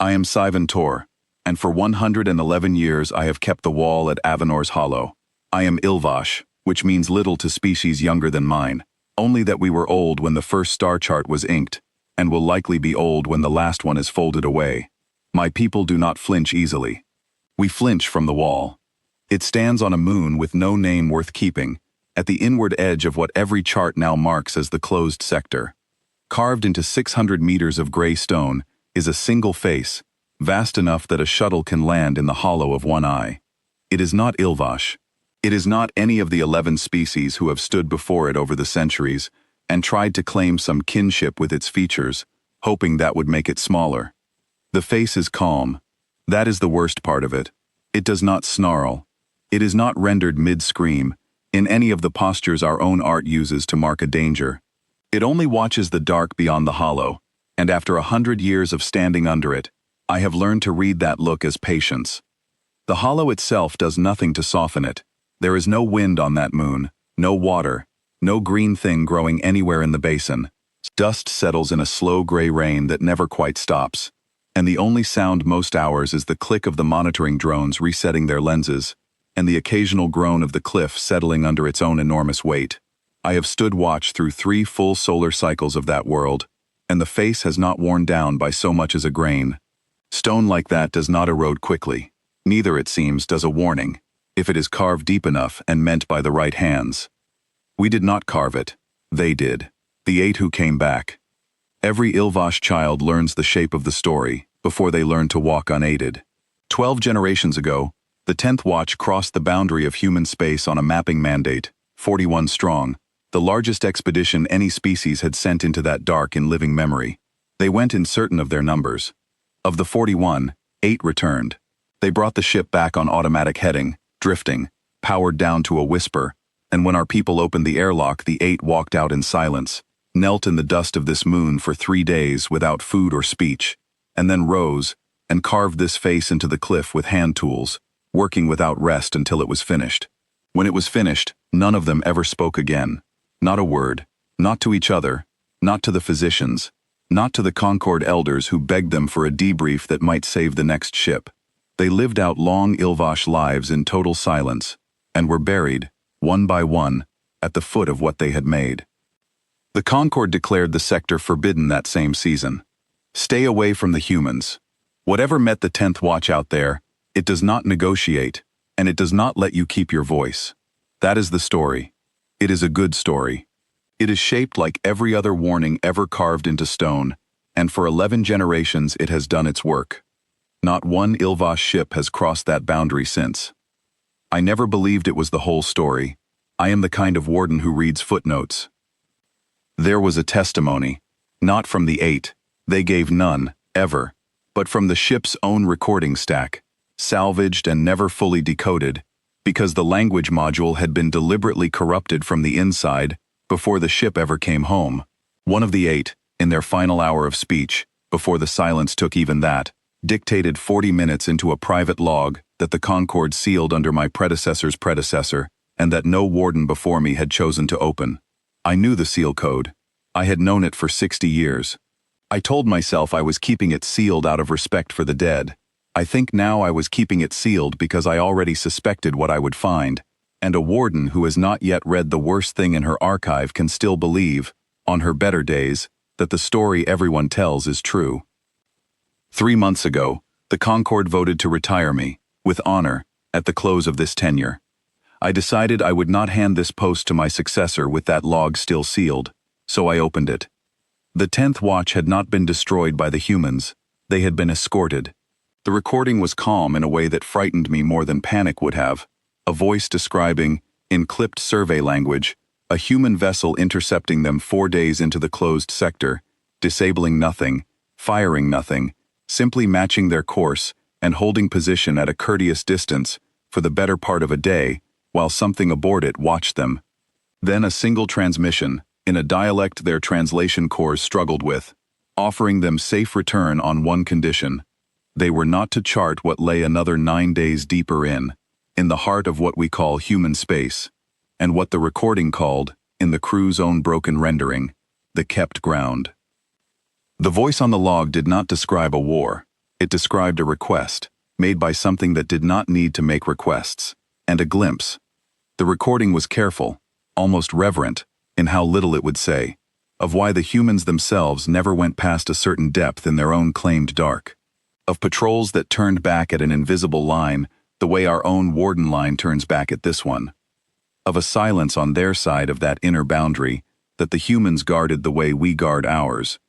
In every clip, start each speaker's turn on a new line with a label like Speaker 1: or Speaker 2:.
Speaker 1: I am Sivan Tor, and for 111 years I have kept the wall at Avanor's Hollow. I am Ilvash, which means little to species younger than mine, only that we were old when the first star chart was inked, and will likely be old when the last one is folded away. My people do not flinch easily. We flinch from the wall. It stands on a moon with no name worth keeping, at the inward edge of what every chart now marks as the closed sector. Carved into 600 meters of gray stone is a single face, vast enough that a shuttle can land in the hollow of one eye. It is not Ilvash. It is not any of the 11 species who have stood before it over the centuries and tried to claim some kinship with its features, hoping that would make it smaller. The face is calm. That is the worst part of it. It does not snarl. It is not rendered mid-scream, in any of the postures our own art uses to mark a danger. It only watches the dark beyond the hollow, and after 100 years of standing under it, I have learned to read that look as patience. The hollow itself does nothing to soften it. There is no wind on that moon, no water, no green thing growing anywhere in the basin. Dust settles in a slow gray rain that never quite stops, and the only sound most hours is the click of the monitoring drones resetting their lenses, and the occasional groan of the cliff settling under its own enormous weight. I have stood watch through 3 full solar cycles of that world, and the face has not worn down by so much as a grain. Stone like that does not erode quickly. Neither, it seems, does a warning, if it is carved deep enough and meant by the right hands. We did not carve it. They did. The 8 who came back. Every Ilvash child learns the shape of the story before they learn to walk unaided. 12 generations ago, the 10th Watch crossed the boundary of human space on a mapping mandate, 41 strong, the largest expedition any species had sent into that dark in living memory. They went in certain of their numbers. Of the 41, 8 returned. They brought the ship back on automatic heading, drifting, powered down to a whisper, and when our people opened the airlock, the 8 walked out in silence, knelt in the dust of this moon for 3 days without food or speech, and then rose and carved this face into the cliff with hand tools, working without rest until it was finished. When it was finished, none of them ever spoke again. Not a word, not to each other, not to the physicians, not to the Concord elders who begged them for a debrief that might save the next ship. They lived out long Ilvash lives in total silence, and were buried, one by one, at the foot of what they had made. The Concord declared the sector forbidden that same season. Stay away from the humans. Whatever met the 10th Watch out there, it does not negotiate, and it does not let you keep your voice. That is the story. It is a good story. It is shaped like every other warning ever carved into stone, and for 11 generations it has done its work. Not one Ilvash ship has crossed that boundary since. I never believed it was the whole story. I am the kind of warden who reads footnotes. There was a testimony, not from the 8, they gave none, ever, but from the ship's own recording stack, salvaged and never fully decoded, because the language module had been deliberately corrupted from the inside before the ship ever came home. One of the 8, in their final hour of speech, before the silence took even that, dictated 40 minutes into a private log that the Concord sealed under my predecessor's predecessor, and that no warden before me had chosen to open. I knew the seal code. I had known it for 60 years. I told myself I was keeping it sealed out of respect for the dead. I think now I was keeping it sealed because I already suspected what I would find, and a warden who has not yet read the worst thing in her archive can still believe, on her better days, that the story everyone tells is true. 3 months ago, the Concord voted to retire me, with honor, at the close of this tenure. I decided I would not hand this post to my successor with that log still sealed, so I opened it. The 10th Watch had not been destroyed by the humans. They had been escorted. The recording was calm in a way that frightened me more than panic would have, a voice describing, in clipped survey language, a human vessel intercepting them 4 days into the closed sector, disabling nothing, firing nothing, simply matching their course and holding position at a courteous distance for the better part of a day, while something aboard it watched them. Then a single transmission, in a dialect their translation corps struggled with, offering them safe return on one condition. They were not to chart what lay another 9 days deeper in the heart of what we call human space, and what the recording called, in the crew's own broken rendering, the kept ground. The voice on the log did not describe a war. It described a request, made by something that did not need to make requests, and a glimpse. The recording was careful, almost reverent, in how little it would say, of why the humans themselves never went past a certain depth in their own claimed dark. Of patrols that turned back at an invisible line, the way our own warden line turns back at this one. Of a silence on their side of that inner boundary, that the humans guarded the way we guard ours,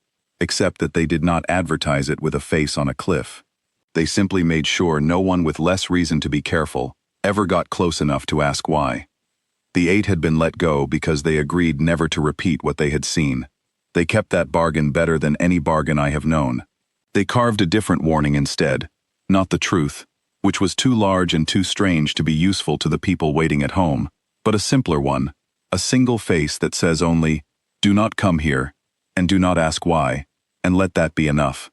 Speaker 1: except that they did not advertise it with a face on a cliff. They simply made sure no one with less reason to be careful ever got close enough to ask why. The 8 had been let go because they agreed never to repeat what they had seen. They kept that bargain better than any bargain I have known. They carved a different warning instead, not the truth, which was too large and too strange to be useful to the people waiting at home, but a simpler one, a single face that says only, "Do not come here, and do not ask why, and let that be enough."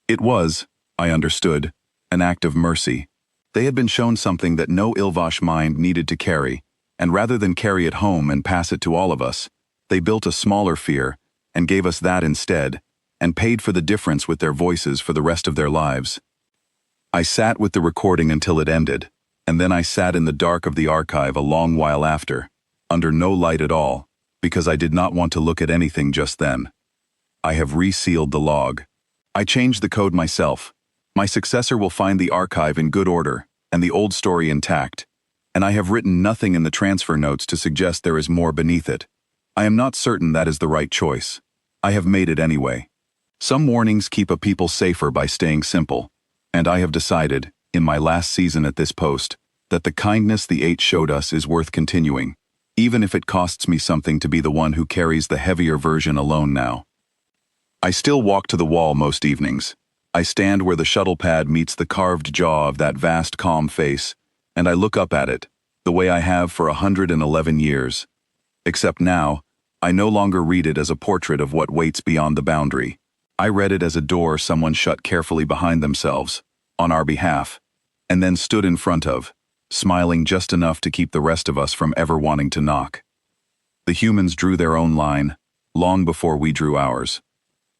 Speaker 1: It was, I understood, an act of mercy. They had been shown something that no Ilvash mind needed to carry, and rather than carry it home and pass it to all of us, they built a smaller fear and gave us that instead, and paid for the difference with their voices for the rest of their lives. I sat with the recording until it ended, and then I sat in the dark of the archive a long while after, under no light at all, because I did not want to look at anything just then. I have resealed the log. I changed the code myself. My successor will find the archive in good order, and the old story intact, and I have written nothing in the transfer notes to suggest there is more beneath it. I am not certain that is the right choice. I have made it anyway. Some warnings keep a people safer by staying simple, and I have decided, in my last season at this post, that the kindness the 8 showed us is worth continuing, even if it costs me something to be the one who carries the heavier version alone now. I still walk to the wall most evenings. I stand where the shuttle pad meets the carved jaw of that vast calm face, and I look up at it, the way I have for 111 years. Except now, I no longer read it as a portrait of what waits beyond the boundary. I read it as a door someone shut carefully behind themselves, on our behalf, and then stood in front of, smiling just enough to keep the rest of us from ever wanting to knock. The humans drew their own line, long before we drew ours.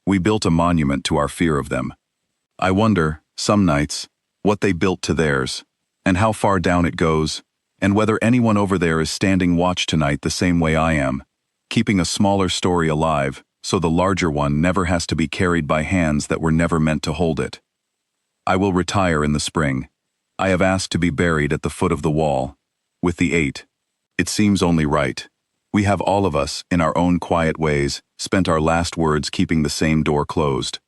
Speaker 1: We built a monument to our fear of them. I wonder, some nights, what they built to theirs, and how far down it goes, and whether anyone over there is standing watch tonight the same way I am, keeping a smaller story alive, so the larger one never has to be carried by hands that were never meant to hold it. I will retire in the spring. I have asked to be buried at the foot of the wall, with the 8. It seems only right. We have all of us, in our own quiet ways, spent our last words keeping the same door closed.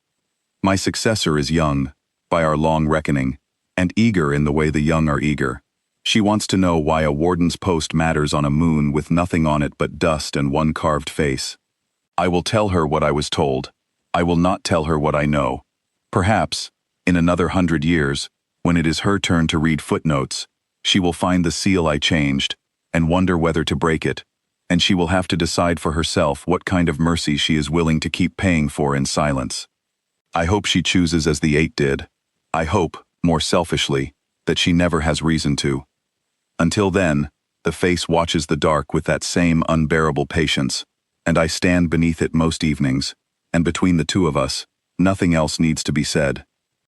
Speaker 1: My successor is young, by our long reckoning, and eager in the way the young are eager. She wants to know why a warden's post matters on a moon with nothing on it but dust and one carved face. I will tell her what I was told. I will not tell her what I know. Perhaps, in another 100 years, when it is her turn to read footnotes, she will find the seal I changed, and wonder whether to break it, and she will have to decide for herself what kind of mercy she is willing to keep paying for in silence. I hope she chooses as the 8 did. I hope, more selfishly, that she never has reason to. Until then, the face watches the dark with that same unbearable patience, and I stand beneath it most evenings, and between the two of us, nothing else needs to be said.